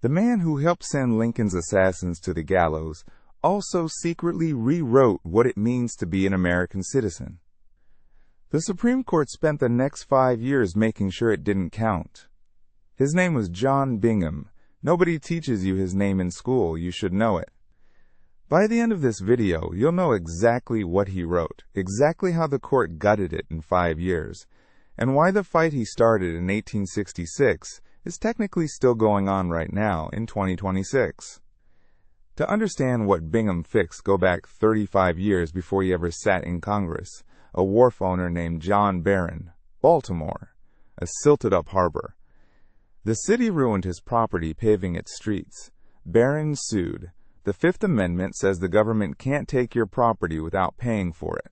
The man who helped send Lincoln's assassins to the gallows also secretly rewrote what it means to be an American citizen. The Supreme Court spent the next 5 years making sure it didn't count. His name was John Bingham. Nobody teaches you his name in school. You should know it. By the end of this video, you'll know exactly what he wrote, exactly how the court gutted it in 5 years, and why the fight he started in 1866 is technically still going on right now in 2026. To understand what Bingham fixed, go back 35 years before he ever sat in Congress. A wharf owner named John Barron, Baltimore, a silted-up harbor. The city ruined his property paving its streets. Barron sued. The Fifth Amendment says the government can't take your property without paying for it.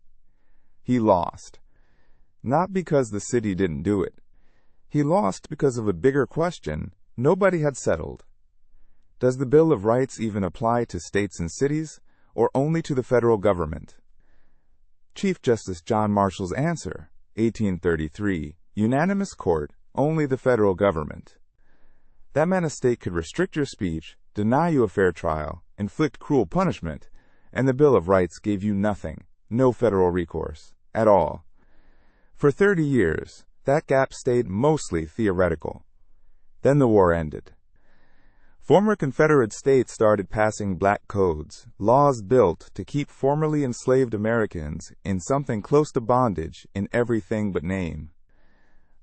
He lost. Not because the city didn't do it. He lost because of a bigger question nobody had settled. Does the Bill of Rights even apply to states and cities, or only to the federal government? Chief Justice John Marshall's answer, 1833, unanimous court, only the federal government. That meant a state could restrict your speech, deny you a fair trial, inflict cruel punishment, and the Bill of Rights gave you nothing, no federal recourse, at all. For 30 years, that gap stayed mostly theoretical. Then the war ended. Former Confederate states started passing black codes, laws built to keep formerly enslaved Americans in something close to bondage in everything but name.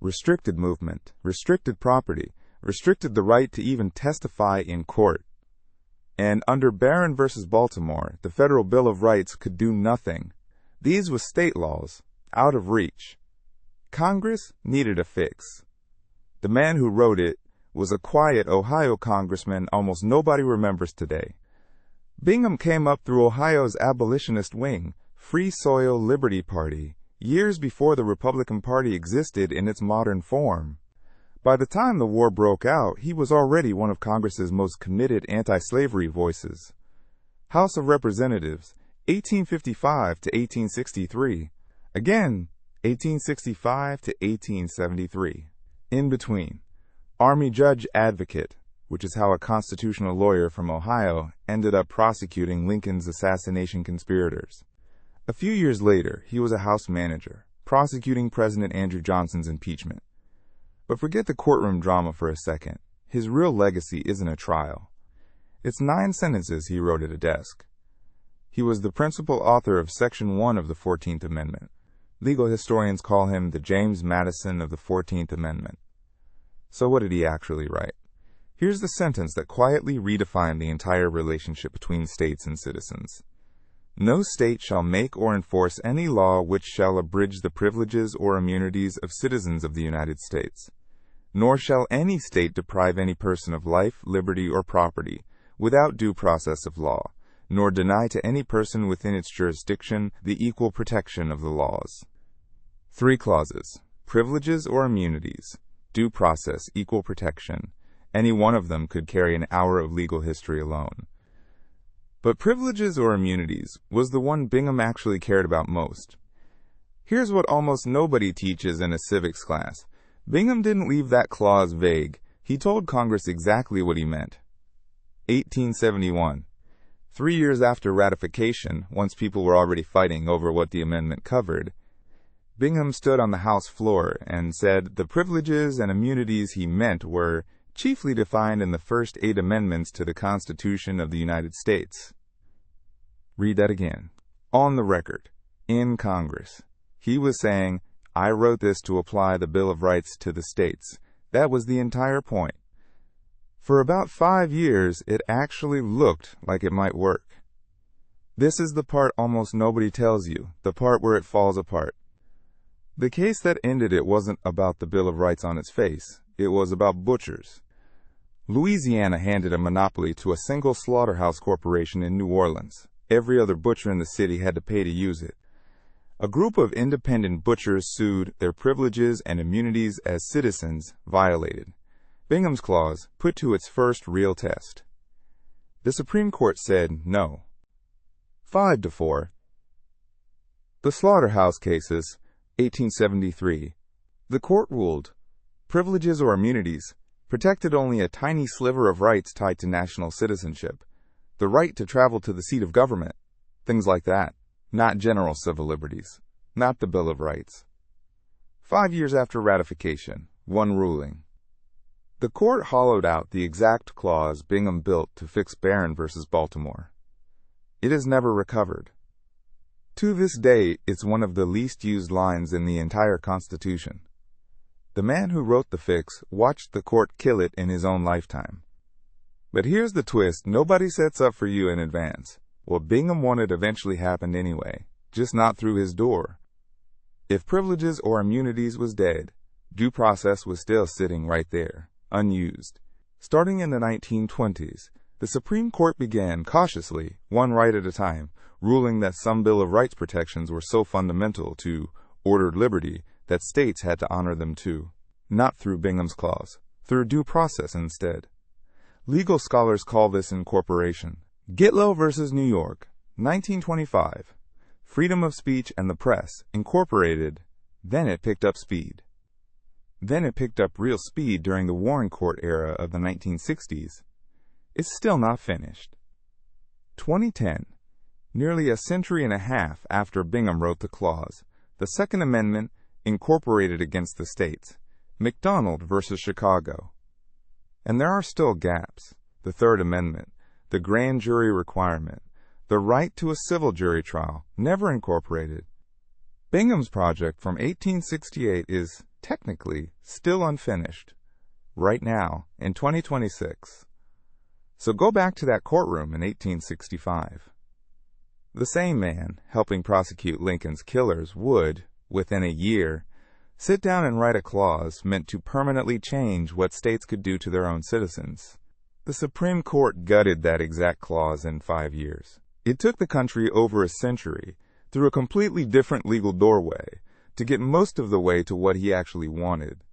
Restricted movement, restricted property, restricted the right to even testify in court. And under Barron versus Baltimore, the Federal Bill of Rights could do nothing. These were state laws, out of reach. Congress needed a fix. The man who wrote it was a quiet Ohio congressman almost nobody remembers today. Bingham came up through Ohio's abolitionist wing, Free Soil Liberty Party, years before the Republican Party existed in its modern form. By the time the war broke out, he was already one of Congress's most committed anti-slavery voices. House of Representatives, 1855 to 1863. Again, 1865 to 1873. In between. Army Judge Advocate, which is how a constitutional lawyer from Ohio ended up prosecuting Lincoln's assassination conspirators. A few years later, he was a House manager, prosecuting President Andrew Johnson's impeachment. But forget the courtroom drama for a second. His real legacy isn't a trial. It's 9 sentences he wrote at a desk. He was the principal author of Section 1 of the 14th Amendment. Legal historians call him the James Madison of the 14th Amendment. So what did he actually write? Here's the sentence that quietly redefined the entire relationship between states and citizens. No state shall make or enforce any law which shall abridge the privileges or immunities of citizens of the United States. Nor shall any state deprive any person of life, liberty, or property without due process of law, nor deny to any person within its jurisdiction the equal protection of the laws. 3 clauses: privileges or immunities, due process, equal protection. Any one of them could carry an hour of legal history alone. But privileges or immunities was the one Bingham actually cared about most. Here's what almost nobody teaches in a civics class. Bingham didn't leave that clause vague. He told Congress exactly what he meant. 1871. 3 years after ratification, once people were already fighting over what the amendment covered, Bingham stood on the House floor and said the privileges and immunities he meant were chiefly defined in the first 8 amendments to the Constitution of the United States. Read that again. On the record, in Congress. He was saying, I wrote this to apply the Bill of Rights to the states. That was the entire point. For about 5 years, it actually looked like it might work. This is the part almost nobody tells you, the part where it falls apart. The case that ended it wasn't about the Bill of Rights on its face. It was about butchers. Louisiana handed a monopoly to a single slaughterhouse corporation in New Orleans. Every other butcher in the city had to pay to use it. A group of independent butchers sued, their privileges and immunities as citizens violated. Bingham's clause put to its first real test. The Supreme Court said no. 5-4. The slaughterhouse cases, 1873. The court ruled, privileges or immunities, protected only a tiny sliver of rights tied to national citizenship, the right to travel to the seat of government, things like that, not general civil liberties, not the Bill of Rights. 5 years after ratification, one ruling. The court hollowed out the exact clause Bingham built to fix Barron versus Baltimore. It is never recovered. To this day, it's one of the least used lines in the entire Constitution. The man who wrote the fix watched the court kill it in his own lifetime. But here's the twist: nobody sets up for you in advance. What Bingham wanted eventually happened anyway, just not through his door. If privileges or immunities was dead, due process was still sitting right there, unused. Starting in the 1920s, the Supreme Court began cautiously, one right at a time, ruling that some Bill of Rights protections were so fundamental to ordered liberty that states had to honor them too, not through Bingham's clause, through due process instead. Legal scholars call this incorporation. Kjetil versus New York, 1925. Freedom of speech and the press, incorporated, then it picked up speed. Then it picked up real speed during the Warren Court era of the 1960s. It's still not finished. 2010. Nearly a century and a half after Bingham wrote the clause, the Second Amendment incorporated against the states, McDonald versus Chicago. And there are still gaps. The Third Amendment, the grand jury requirement, the right to a civil jury trial, never incorporated. Bingham's project from 1868 is, technically, still unfinished, right now, in 2026. So go back to that courtroom in 1865. The same man, helping prosecute Lincoln's killers, would, within a year, sit down and write a clause meant to permanently change what states could do to their own citizens. The Supreme Court gutted that exact clause in 5 years. It took the country over a century, through a completely different legal doorway, to get most of the way to what he actually wanted.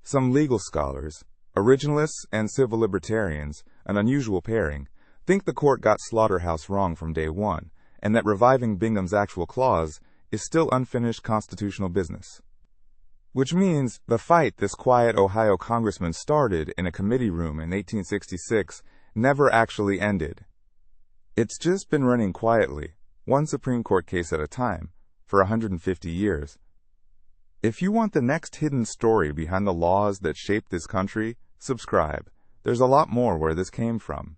Some legal scholars, originalists and civil libertarians, an unusual pairing, think the court got Slaughterhouse wrong from day one, and that reviving Bingham's actual clause is still unfinished constitutional business. Which means the fight this quiet Ohio congressman started in a committee room in 1866 never actually ended. It's just been running quietly, one Supreme Court case at a time, for 150 years. If you want the next hidden story behind the laws that shaped this country, subscribe. There's a lot more where this came from.